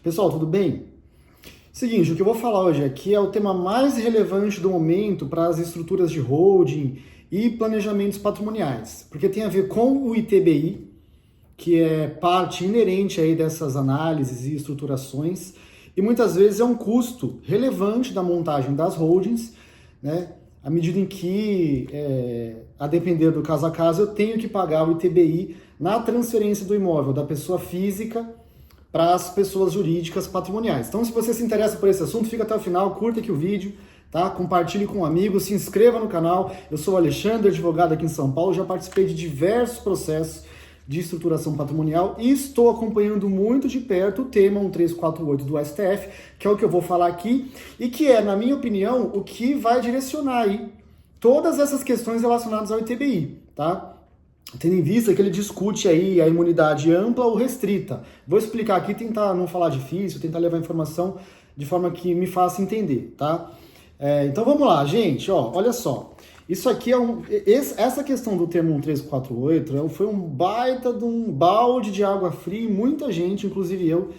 Pessoal, tudo bem? Seguinte, o que eu vou falar hoje aqui é o tema mais relevante do momento para as estruturas de holding e planejamentos patrimoniais, porque tem a ver com o ITBI, que é parte inerente aí dessas análises e estruturações, e muitas vezes é um custo relevante da montagem das holdings, né? À medida em que, a depender do caso a caso, eu tenho que pagar o ITBI na transferência do imóvel da pessoa física para as pessoas jurídicas patrimoniais. Então, se você se interessa por esse assunto, fica até o final, curta aqui o vídeo, tá? Compartilhe com um amigo, se inscreva no canal. Eu sou o Alexandre, advogado aqui em São Paulo, já participei de diversos processos de estruturação patrimonial e estou acompanhando muito de perto o tema 1348 do STF, que é o que eu vou falar aqui, e que é, na minha opinião, o que vai direcionar aí todas essas questões relacionadas ao ITBI, tá? Tendo em vista que ele discute aí a imunidade ampla ou restrita. Vou explicar aqui, tentar não falar difícil, tentar levar informação de forma que me faça entender, tá? Então vamos lá, gente, ó, olha só. Isso aqui essa questão do termo 1348 foi um baita de um balde de água fria e muita gente, inclusive eu,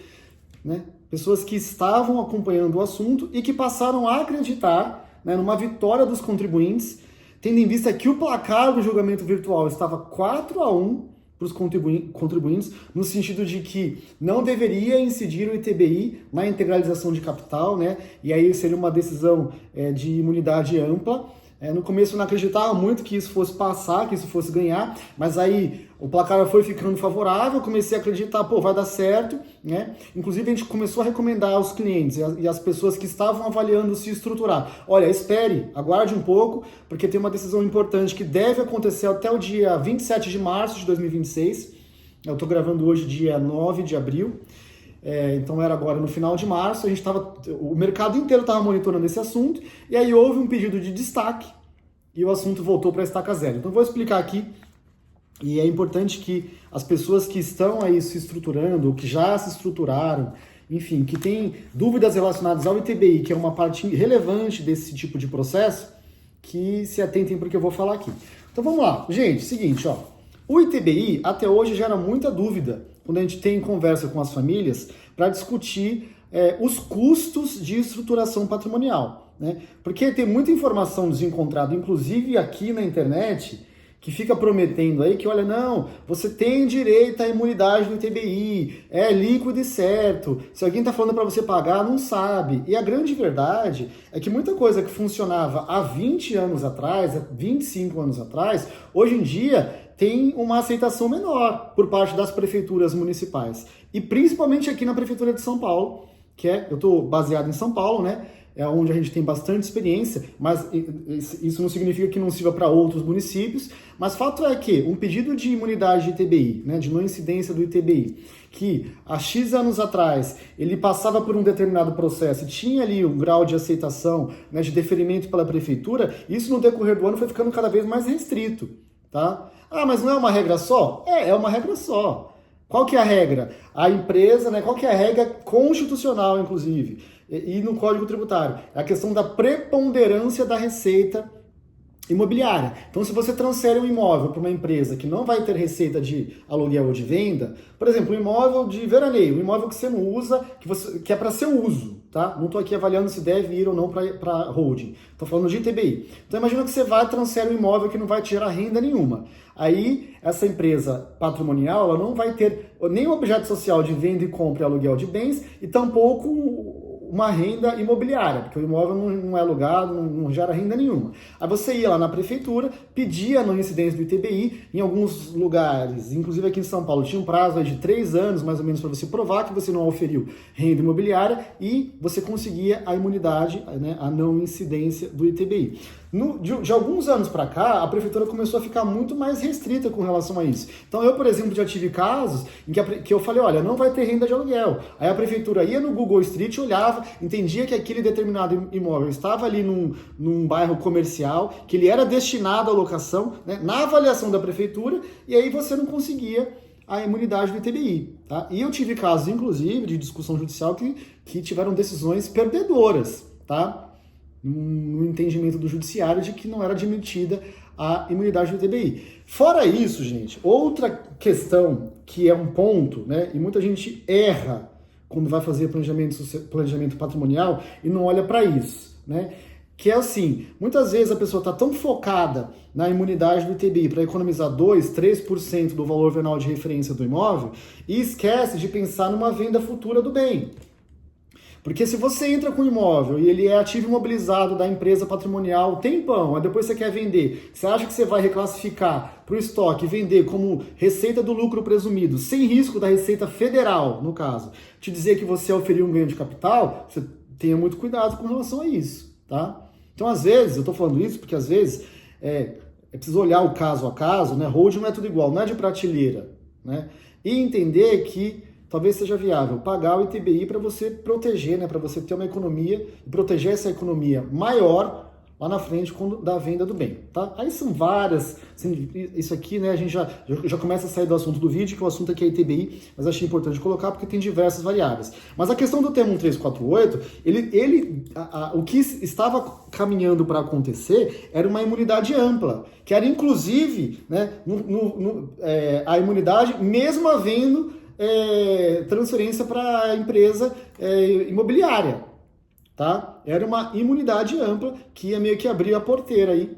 né? Pessoas que estavam acompanhando o assunto e que passaram a acreditar, né, numa vitória dos contribuintes, tendo em vista que o placar do julgamento virtual estava 4-1 para os contribuintes, no sentido de que não deveria incidir o ITBI na integralização de capital, né? E aí seria uma decisão de imunidade ampla. No começo eu não acreditava muito que isso fosse passar, que isso fosse ganhar, mas aí o placar foi ficando favorável, comecei a acreditar, pô, vai dar certo, né? Inclusive a gente começou a recomendar aos clientes e às pessoas que estavam avaliando se estruturar. Olha, espere, aguarde um pouco, porque tem uma decisão importante que deve acontecer até o dia 27 de março de 2026. Eu estou gravando hoje dia 9 de abril. Então era agora no final de março, o mercado inteiro estava monitorando esse assunto, e aí houve um pedido de destaque, e o assunto voltou para a estaca zero. Então vou explicar aqui, e é importante que as pessoas que estão aí se estruturando, ou que já se estruturaram, enfim, que têm dúvidas relacionadas ao ITBI, que é uma parte relevante desse tipo de processo, que se atentem para o que eu vou falar aqui. Então vamos lá, gente, seguinte, ó. O ITBI até hoje gera muita dúvida quando a gente tem conversa com as famílias para discutir os custos de estruturação patrimonial, né? Porque tem muita informação desencontrada, inclusive aqui na internet, que fica prometendo aí que, olha, não, você tem direito à imunidade do ITBI, é líquido e certo, se alguém está falando para você pagar, não sabe. E a grande verdade é que muita coisa que funcionava há 20 anos atrás, há 25 anos atrás, hoje em dia tem uma aceitação menor por parte das prefeituras municipais. E principalmente aqui na Prefeitura de São Paulo, eu estou baseado em São Paulo, né? É onde a gente tem bastante experiência, mas isso não significa que não sirva para outros municípios, mas fato é que um pedido de imunidade de ITBI, né, de não incidência do ITBI, que há X anos atrás ele passava por um determinado processo e tinha ali um grau de aceitação, né, de deferimento pela prefeitura, isso no decorrer do ano foi ficando cada vez mais restrito, tá? Ah, mas não é uma regra só? É uma regra só. Qual que é a regra? A empresa, né? Qual que é a regra constitucional, inclusive? E no Código Tributário? É a questão da preponderância da receita imobiliária. Então, se você transfere um imóvel para uma empresa que não vai ter receita de aluguel ou de venda, por exemplo, um imóvel de veraneio, um imóvel que você não usa, que é para seu uso, tá? Não estou aqui avaliando se deve ir ou não para holding. Estou falando de ITBI. Então, imagina que você vai transfere um imóvel que não vai tirar renda nenhuma. Aí, essa empresa patrimonial, ela não vai ter nem objeto social de venda e compra e aluguel de bens e tampouco uma renda imobiliária, porque o imóvel não é alugado, não gera renda nenhuma. Aí você ia lá na prefeitura, pedia a não incidência do ITBI, em alguns lugares, inclusive aqui em São Paulo, tinha um prazo de 3 anos, mais ou menos, para você provar que você não oferiu renda imobiliária e você conseguia a imunidade, né, a não incidência do ITBI. De alguns anos para cá, a prefeitura começou a ficar muito mais restrita com relação a isso. Então eu, por exemplo, já tive casos em que eu falei, olha, não vai ter renda de aluguel. Aí a prefeitura ia no Google Street, olhava, entendia que aquele determinado imóvel estava ali num bairro comercial, que ele era destinado à locação, né, na avaliação da prefeitura, e aí você não conseguia a imunidade do ITBI. Tá? E eu tive casos, inclusive, de discussão judicial que tiveram decisões perdedoras, tá? No entendimento do judiciário de que não era admitida a imunidade do ITBI. Fora isso, gente, outra questão que é um ponto, né, e muita gente erra quando vai fazer planejamento patrimonial e não olha para isso, né? Que é assim, muitas vezes a pessoa está tão focada na imunidade do ITBI para economizar 2, 3% do valor venal de referência do imóvel e esquece de pensar numa venda futura do bem. Porque se você entra com o imóvel e ele é ativo imobilizado da empresa patrimonial tempão, aí depois você quer vender, você acha que você vai reclassificar para o estoque e vender como receita do lucro presumido, sem risco da Receita Federal, no caso, te dizer que você oferiu um ganho de capital, você tenha muito cuidado com relação a isso, tá? Então, às vezes, eu estou falando isso porque às vezes é preciso olhar o caso a caso, né? Holding não é tudo igual, não é de prateleira, né? E entender que talvez seja viável pagar o ITBI para você proteger, né, para você ter uma economia e proteger essa economia maior lá na frente da venda do bem, tá? Aí são várias, assim, isso aqui, né, a gente já começa a sair do assunto do vídeo, que o assunto aqui é ITBI, mas achei importante colocar porque tem diversas variáveis. Mas a questão do termo 1348, o que estava caminhando para acontecer era uma imunidade ampla, que era inclusive, né, a imunidade mesmo havendo transferência para a empresa imobiliária, tá? Era uma imunidade ampla que ia meio que abrir a porteira aí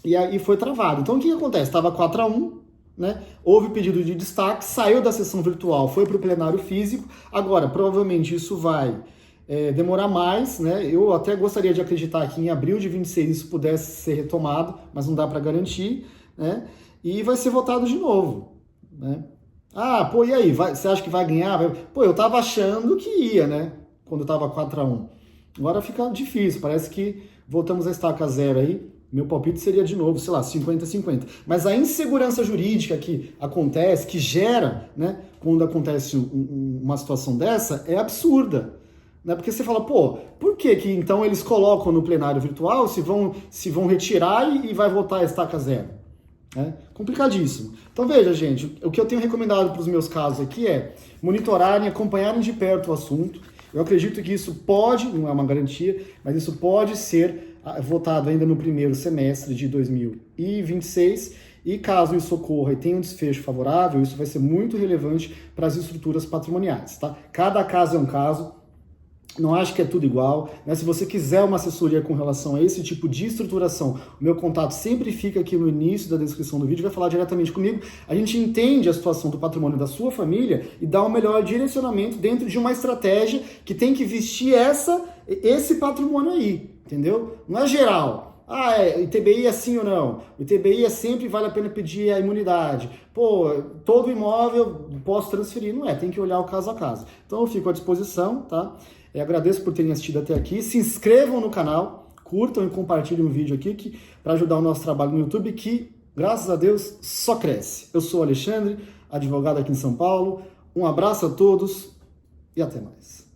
e aí foi travado. Então o que acontece? Estava 4-1, né? Houve pedido de destaque, saiu da sessão virtual, foi para o plenário físico. Agora, provavelmente isso vai demorar mais, né? Eu até gostaria de acreditar que em abril de 26 isso pudesse ser retomado, mas não dá para garantir, né? E vai ser votado de novo, né? Ah, pô, e aí? Você acha que vai ganhar? Pô, eu tava achando que ia, né? Quando tava 4-1. Agora fica difícil, parece que voltamos a estaca zero aí. Meu palpite seria de novo, sei lá, 50-50. Mas a insegurança jurídica que acontece, que gera, né, quando acontece uma situação dessa, é absurda. Né? Porque você fala, pô, por que então eles colocam no plenário virtual se vão retirar e vai voltar a estaca zero? Complicadíssimo. Então veja, gente, o que eu tenho recomendado para os meus casos aqui é monitorarem, acompanharem de perto o assunto. Eu acredito que isso pode, não é uma garantia, mas isso pode ser votado ainda no primeiro semestre de 2026 e caso isso ocorra e tenha um desfecho favorável, isso vai ser muito relevante para as estruturas patrimoniais, tá? Cada caso é um caso. Não acho que é tudo igual, né? Se você quiser uma assessoria com relação a esse tipo de estruturação, o meu contato sempre fica aqui no início da descrição do vídeo, vai falar diretamente comigo. A gente entende a situação do patrimônio da sua família e dá um melhor direcionamento dentro de uma estratégia que tem que vestir esse patrimônio aí, entendeu? Não é geral. ITBI é sim ou não? O ITBI é sempre vale a pena pedir a imunidade. Pô, todo imóvel posso transferir. Não é, tem que olhar o caso a caso. Então eu fico à disposição, tá? Agradeço por terem assistido até aqui. Se inscrevam no canal, curtam e compartilhem o vídeo aqui para ajudar o nosso trabalho no YouTube, que, graças a Deus, só cresce. Eu sou o Alexandre, advogado aqui em São Paulo. Um abraço a todos e até mais.